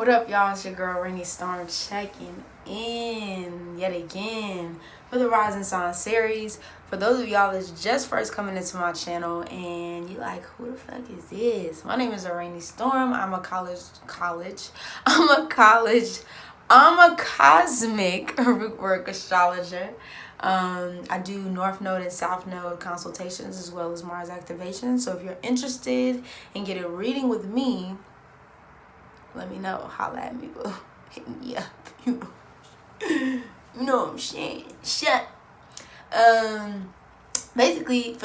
What up, y'all? It's your girl Araneaestorm checking in yet again for the Rising Sign series. For those of y'all that's just first coming into my channel and you like, who the fuck is this? My name is Araneaestorm. I'm a cosmic rootwork astrologer. I do North Node and South Node consultations as well as Mars activation. So if you're interested in getting a reading with me, let me know. Holla at me, boo. Hit me up. You know what I'm saying. Shut. Basically, if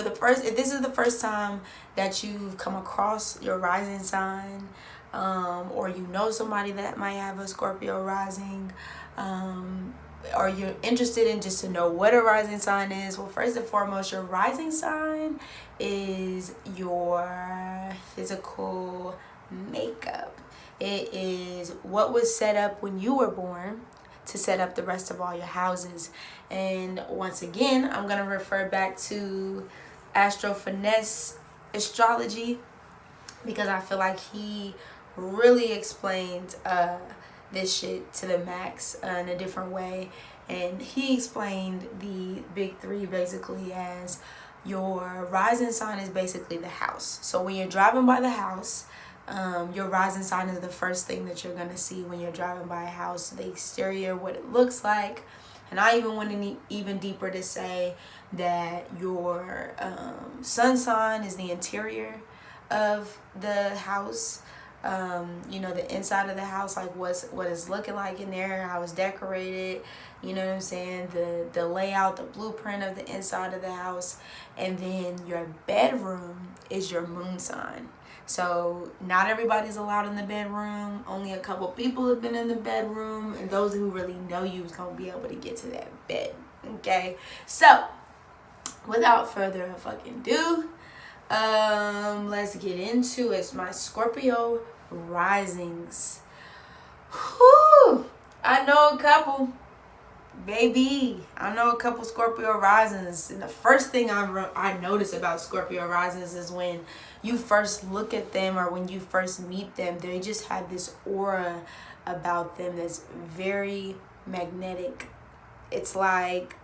this is the first time that you've come across your rising sign, or you know somebody that might have a Scorpio rising, or you're interested in just to know what a rising sign is, well, first and foremost, your rising sign is your physical makeup. It is what was set up when you were born to set up the rest of all your houses. And once again, I'm going to refer back to Astrology because I feel like he really explained this shit to the max in a different way. And he explained the big three basically as your rising sign is basically the house. So when you're driving by the house, your rising sign is the first thing that you're going to see when you're driving by a house. The exterior, what it looks like. And I even went even deeper to say that your sun sign is the interior of the house. You know, the inside of the house, like what it's looking like in there, how it's decorated, you know what I'm saying, the layout, the blueprint of the inside of the house. And then your bedroom is your moon sign. So not everybody's allowed in the bedroom. Only a couple people have been in the bedroom, and those who really know you is gonna be able to get to that bed. Okay, so without further fucking ado, let's get into it. It's my Scorpio risings. Whew, I know a couple. Baby, I know a couple Scorpio risings, and the first thing I notice about Scorpio risings is when you first look at them or when you first meet them, they just have this aura about them that's very magnetic. It's like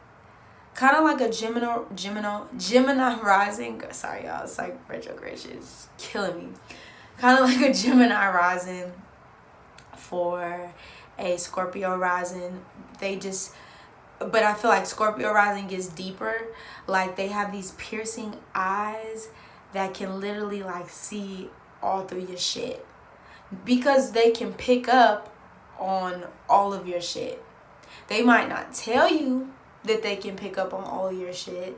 kind of like a Gemini rising. Sorry, y'all, it's like retrograde shit is killing me. Kind of like a Gemini rising for a Scorpio rising. But I feel like Scorpio rising gets deeper. Like they have these piercing eyes that can literally like see all through your shit, because they can pick up on all of your shit. They might not tell you that they can pick up on all of your shit,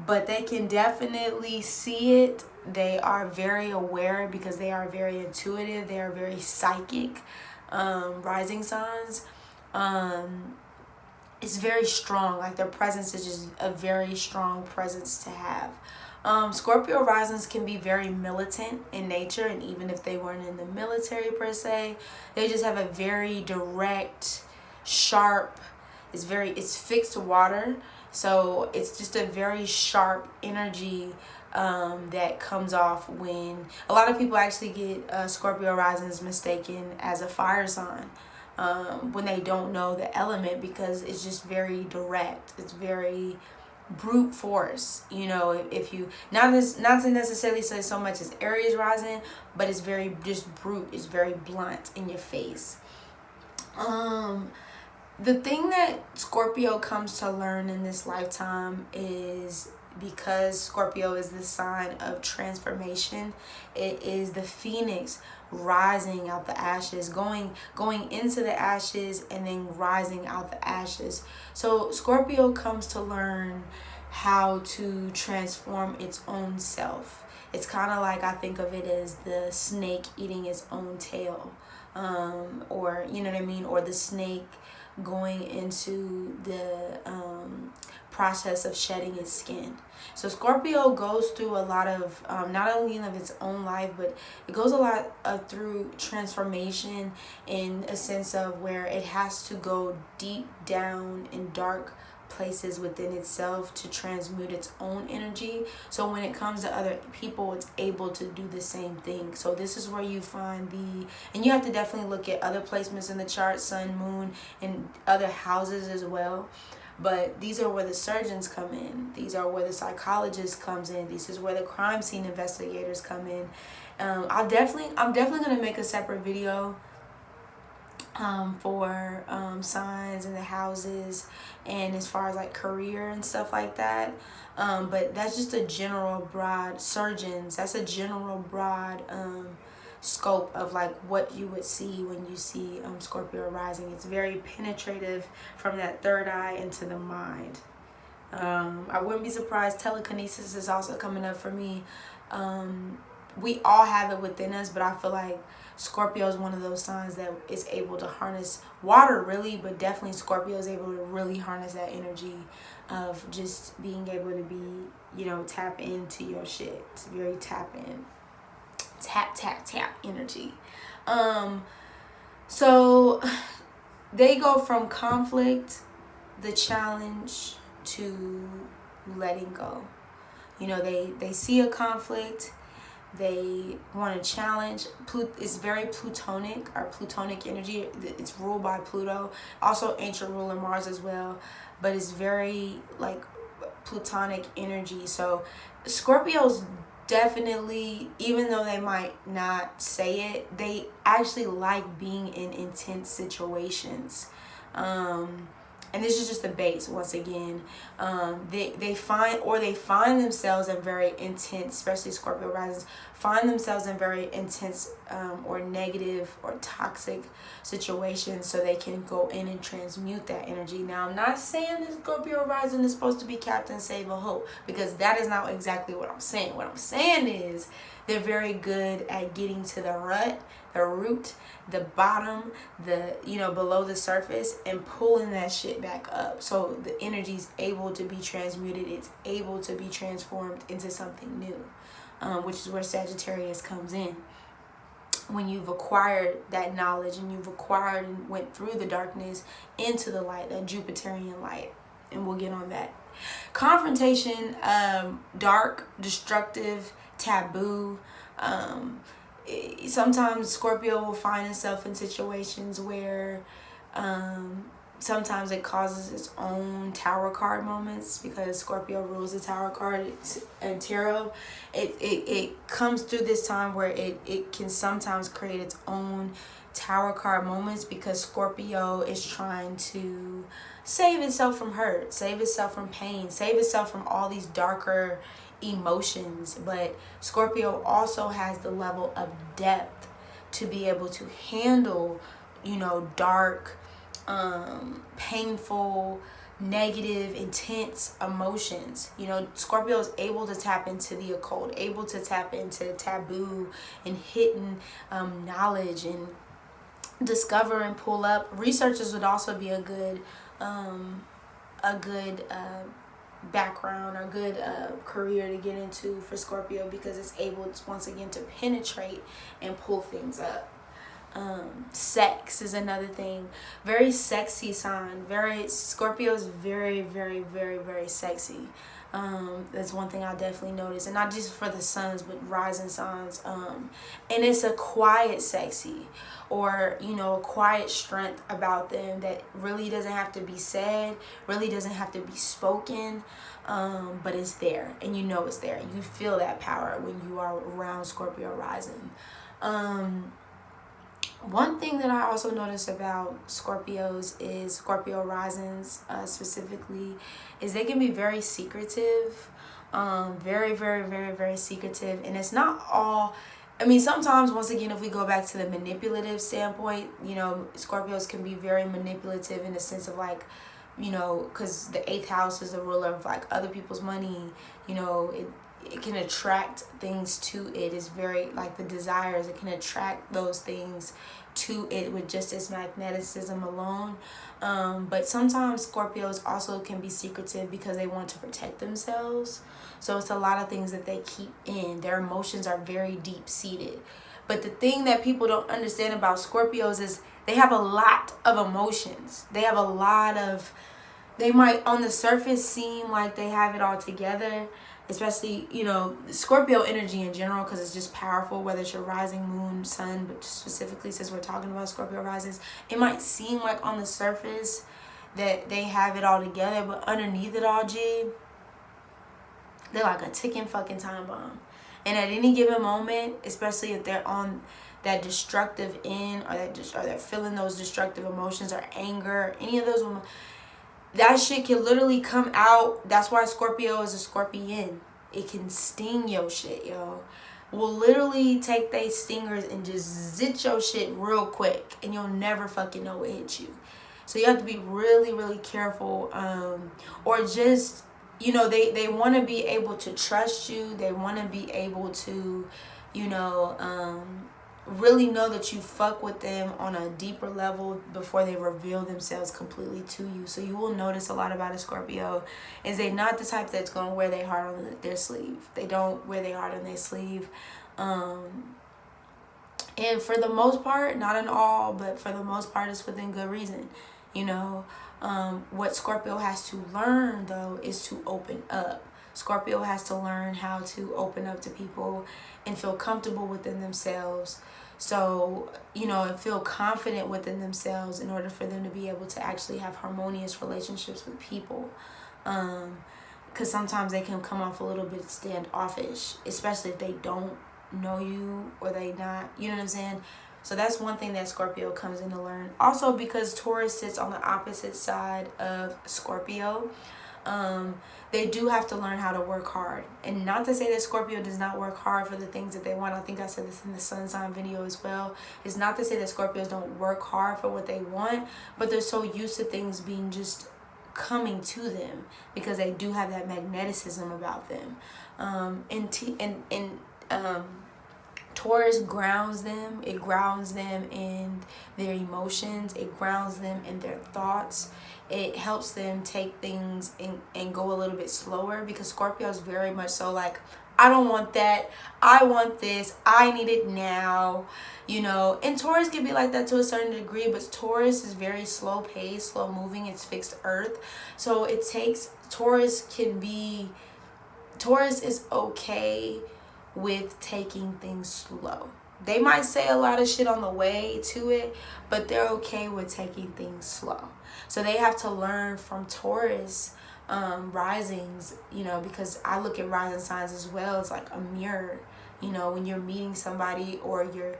but they can definitely see it. They are very aware because they are very intuitive. They are very psychic. Rising signs. It's very strong. Like their presence is just a very strong presence to have. Scorpio risings can be very militant in nature, and even if they weren't in the military per se, they just have a very direct, sharp, it's fixed water, so it's just a very sharp energy that comes off when a lot of people actually get Scorpio risings mistaken as a fire sign. When they don't know the element, because it's just very direct. It's very brute force. You know, if you not to necessarily say so much as Aries rising, but it's very just brute. It's very blunt in your face. The thing that Scorpio comes to learn in this lifetime is, because Scorpio is the sign of transformation, it is the phoenix rising out the ashes, going into the ashes and then rising out the ashes. So Scorpio comes to learn how to transform its own self. It's kind of like, I think of it as the snake eating its own tail, or you know what I mean, or the snake going into the process of shedding its skin. So Scorpio goes through a lot of not only of its own life, but it goes a lot through transformation, in a sense of where it has to go deep down and dark places within itself to transmute its own energy. So when it comes to other people, it's able to do the same thing. So this is where you find and you have to definitely look at other placements in the chart, sun, moon, and other houses as well. But these are where the surgeons come in. These are where the psychologist comes in. This is where the crime scene investigators come in. I'm definitely gonna make a separate video for signs and the houses, and as far as like career and stuff like that. But that's just a general broad surgeons. That's a general broad scope of like what you would see when you see Scorpio rising. It's very penetrative from that third eye into the mind. I wouldn't be surprised telekinesis is also coming up for me. We all have it within us, but I feel like Scorpio is one of those signs that is able to harness water really, but definitely Scorpio is able to really harness that energy of just being able to be, you know, tap into your shit. It's very tap in. Tap energy. So they go from conflict, the challenge, to letting go. You know, they see a conflict, they want to challenge. It's very Plutonic, or Plutonic energy. It's ruled by Pluto, also ancient ruler Mars as well, but it's very like Plutonic energy. So Scorpios definitely, even though they might not say it, they actually like being in intense situations. And this is just the base once again. They find themselves in very intense, especially Scorpio risings, find themselves in very intense or negative or toxic situations, so they can go in and transmute that energy. Now, I'm not saying that Scorpio rising is supposed to be Captain Save a Hope, because that is not exactly what I'm saying. What I'm saying is they're very good at getting to the root, the bottom, below the surface, and pulling that shit back up. So the energy is able to be transmuted. It's able to be transformed into something new, which is where Sagittarius comes in. When you've acquired that knowledge and you've acquired and went through the darkness into the light, that Jupiterian light. And we'll get on that. Confrontation, dark, destructive, taboo. Sometimes Scorpio will find itself in situations where sometimes it causes its own tower card moments, because Scorpio rules the tower card and tarot. It comes through this time where it can sometimes create its own tower card moments, because Scorpio is trying to save itself from hurt, save itself from pain, save itself from all these darker emotions. But Scorpio also has the level of depth to be able to handle, dark, painful, negative, intense emotions. Scorpio is able to tap into the occult, able to tap into taboo and hidden knowledge, and discover and pull up. Researchers would also be a good background or good career to get into for Scorpio, because it's able to, once again, to penetrate and pull things up. Sex is another thing. Very sexy sign. Scorpio is very, very, very, very sexy. That's one thing I definitely noticed, and not just for the suns, but rising signs. And it's a quiet sexy, or a quiet strength about them that really doesn't have to be said, really doesn't have to be spoken, but it's there, and it's there. You feel that power when you are around Scorpio rising. One thing that I also noticed about Scorpios is Scorpio risings specifically, is they can be very secretive, very, very, very, very secretive. And it's not all, sometimes, once again, if we go back to the manipulative standpoint, Scorpios can be very manipulative in the sense of like, because the 8th house is the ruler of like other people's money, it can attract things to it. It's very like the desires, it can attract those things to it with just its magneticism alone. But sometimes Scorpios also can be secretive because they want to protect themselves. So it's a lot of things that they keep in. Their emotions are very deep seated. But the thing that people don't understand about Scorpios is they have a lot of emotions. They have a lot of they might on the surface seem like they have it all together, especially, you know, Scorpio energy in general, because it's just powerful, whether it's your rising, moon, sun, but specifically since we're talking about Scorpio risings, it might seem like on the surface that they have it all together, but underneath it all, G, they're like a ticking fucking time bomb. And at any given moment, especially if they're on that destructive end, or they're feeling those destructive emotions or anger, any of those, that shit can literally come out. That's why Scorpio is a scorpion. It can sting your shit, yo. Will literally take they stingers and just zit your shit real quick, and you'll never fucking know what hit you. So you have to be really, really careful. Or just, you know, they want to be able to trust you. They want to be able to, you know, really know that you fuck with them on a deeper level before they reveal themselves completely to you. So you will notice a lot about a Scorpio is they not the type that's going to wear their heart on their sleeve. They don't wear their heart on their sleeve. And for the most part, not in all, but for the most part, it's within good reason. You know, what Scorpio has to learn, though, is to open up. Scorpio has to learn how to open up to people and feel comfortable within themselves. So, you know, and feel confident within themselves in order for them to be able to actually have harmonious relationships with people. Because sometimes they can come off a little bit standoffish, especially if they don't know you or they not, you know what I'm saying? So that's one thing that Scorpio comes in to learn. Also, because Taurus sits on the opposite side of Scorpio, they do have to learn how to work hard. And not to say that Scorpio does not work hard for the things that they want. I think I said this in the sun sign video as well. It's not to say that Scorpios don't work hard for what they want, but they're so used to things being just coming to them because they do have that magneticism about them. Taurus grounds them. It grounds them in their emotions. It grounds them in their thoughts. It helps them take things and go a little bit slower, because Scorpio is very much so like, I don't want that. I want this. I need it now. You know, and Taurus can be like that to a certain degree, but Taurus is very slow paced, slow moving. It's fixed earth. So it takes, Taurus is okay with taking things slow. They might say a lot of shit on the way to it, but they're okay with taking things slow. So they have to learn from Taurus risings, you know, because I look at rising signs as well as like a mirror. You know, when you're meeting somebody, or you're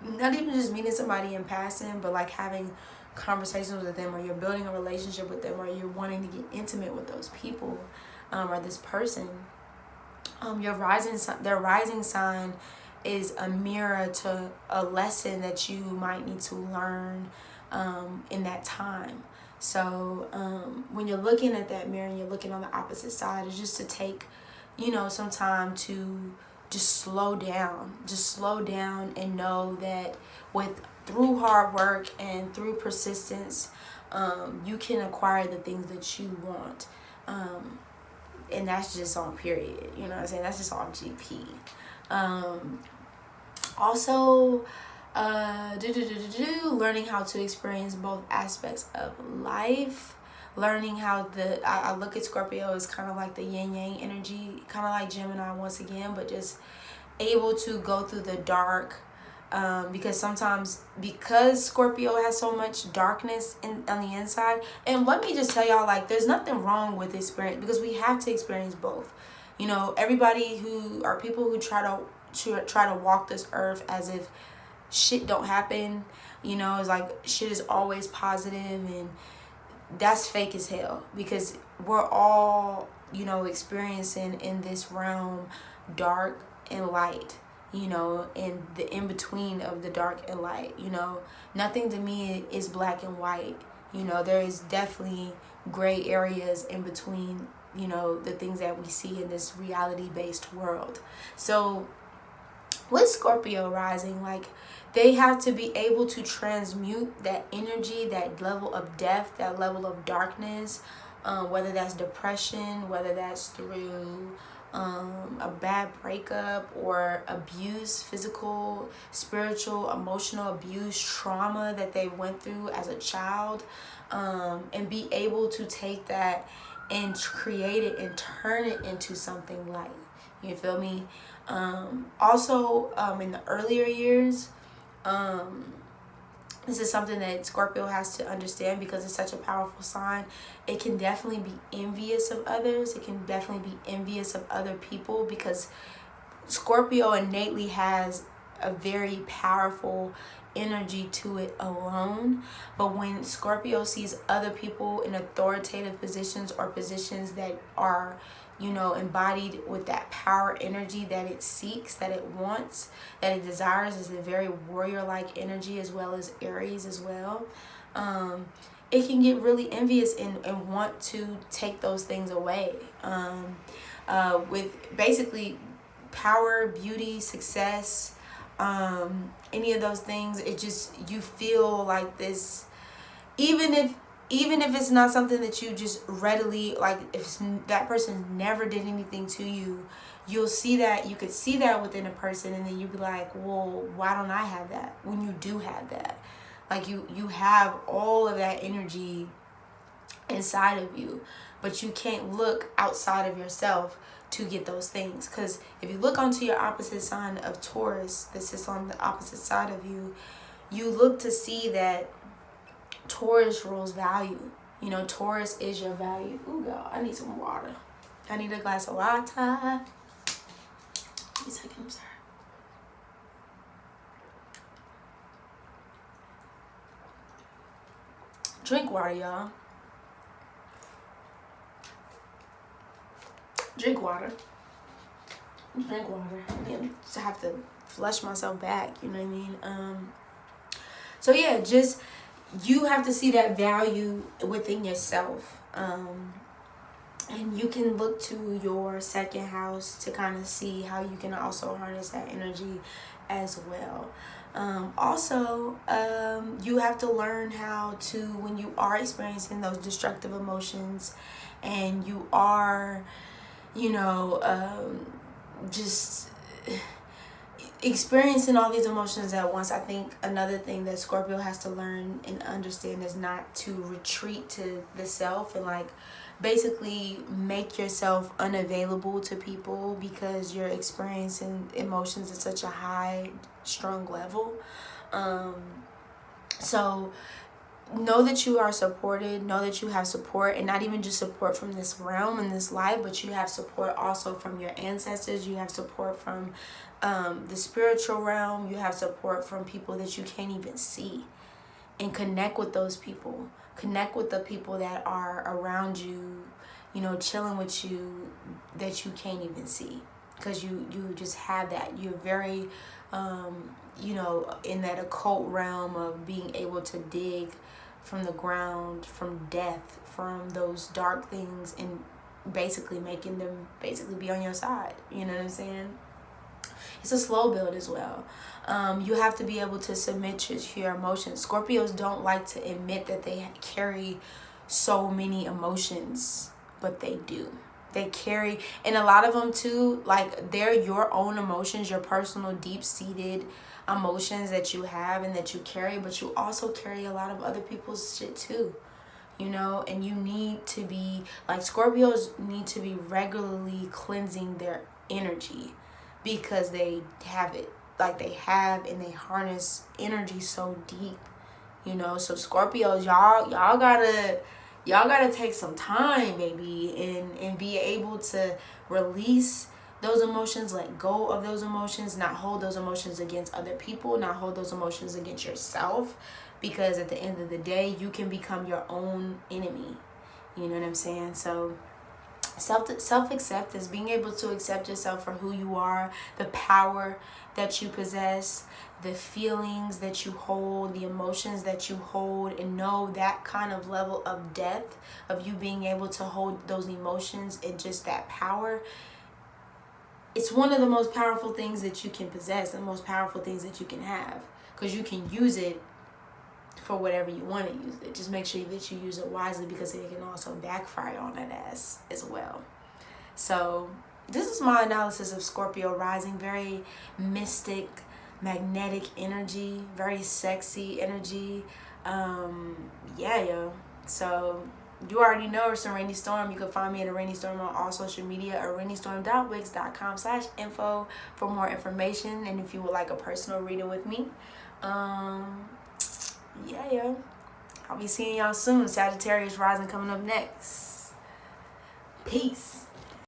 not even just meeting somebody in passing, but like having conversations with them, or you're building a relationship with them, or you're wanting to get intimate with those people, or this person. Their rising sign is a mirror to a lesson that you might need to learn in that time. So when you're looking at that mirror and you're looking on the opposite side, it's just to take, you know, some time to just slow down and know that through hard work and through persistence, you can acquire the things that you want. And that's just on period, you know what I'm saying? That's just on GP. Also, learning how to experience both aspects of life. Learning how I look at Scorpio as kind of like the yin yang energy, kind of like Gemini once again, but just able to go through the dark. Because Scorpio has so much darkness on the inside, and let me just tell y'all, like, there's nothing wrong with experience, because we have to experience both. You know, everybody people who try to walk this earth as if shit don't happen, you know, it's like shit is always positive, and that's fake as hell, because we're all, you know, experiencing in this realm dark and light. You know, and the in-between of the dark and light, you know. Nothing to me is black and white. You know, there is definitely gray areas in between, you know, the things that we see in this reality-based world. So with Scorpio rising, like, they have to be able to transmute that energy, that level of depth, that level of darkness, whether that's depression, whether that's through a bad breakup or abuse, physical, spiritual, emotional abuse, trauma that they went through as a child, and be able to take that and create it and turn it into something light. You feel me? Also, in the earlier years, this is something that Scorpio has to understand because it's such a powerful sign. It can definitely be envious of others. It can definitely be envious of other people because Scorpio innately has a very powerful energy to it alone. But when Scorpio sees other people in authoritative positions or positions that are, you know, embodied with that power energy that it seeks, that it wants, that it desires, is a very warrior-like energy, as well as Aries as well. It can get really envious and want to take those things away. With basically power, beauty, success, any of those things, it just, you feel like this, even if it's not something that you just readily, like, if that person never did anything to you, you'll see that, you could see that within a person, and then you'd be like, well, why don't I have that? When you do have that, like, you have all of that energy inside of you, but you can't look outside of yourself to get those things. Because if you look onto your opposite sign of Taurus that sits on the opposite side of you, you look to see that Taurus rules value. You know, Taurus is your value. Ooh, girl, I need some water. I need a glass of water. Give me a second, I'm sorry. Drink water, y'all. Drink water. Drink water. I just have to flush myself back, you know what I mean? So yeah, just, you have to see that value within yourself. And you can look to your second house to kind of see how you can also harness that energy as well. Also, you have to learn how to, when you are experiencing those destructive emotions and you are, you know, just experiencing all these emotions at once, I think another thing that Scorpio has to learn and understand is not to retreat to the self and, like, basically make yourself unavailable to people because you're experiencing emotions at such a high strung level. So know that you are supported, know that you have support, and not even just support from this realm and this life, but you have support also from your ancestors. You have support from the spiritual realm. You have support from people that you can't even see, and connect with those people. Connect with the people that are around you, you know, chilling with you, that you can't even see, because you just have that. You're very you know, in that occult realm of being able to dig from the ground, from death, from those dark things, and basically making them basically be on your side. You know what I'm saying? It's a slow build as well. You have to be able to submit to your emotions. Scorpios don't like to admit that they carry so many emotions, but they do. They carry, and a lot of them too, like, they're your own emotions, your personal deep-seated emotions that you have and that you carry, but you also carry a lot of other people's shit too, you know. And you need to be, like, Scorpios need to be regularly cleansing their energy, because they have it, like, they have, and they harness energy so deep, you know. So Scorpios, y'all gotta take some time, baby, and be able to release those emotions, let go of those emotions, not hold those emotions against other people, not hold those emotions against yourself, because at the end of the day, you can become your own enemy. You know what I'm saying? So self-acceptance, being able to accept yourself for who you are, the power that you possess, the feelings that you hold, the emotions that you hold, and know that kind of level of depth of you being able to hold those emotions and just that power. It's one of the most powerful things that you can possess, the most powerful things that you can have, because you can use it for whatever you want to use it. Just make sure that you use it wisely, because it can also backfire on that ass as well. So this is my analysis of Scorpio Rising. Very mystic, magnetic energy, very sexy energy. Yeah, yo. So you already know it's Araneaestorm. You can find me at Araneaestorm on all social media, araneaestorm.wix.com/info for more information, and if you would like a personal reading with me. Yeah, yo. I'll be seeing y'all soon. Sagittarius Rising coming up next. Peace.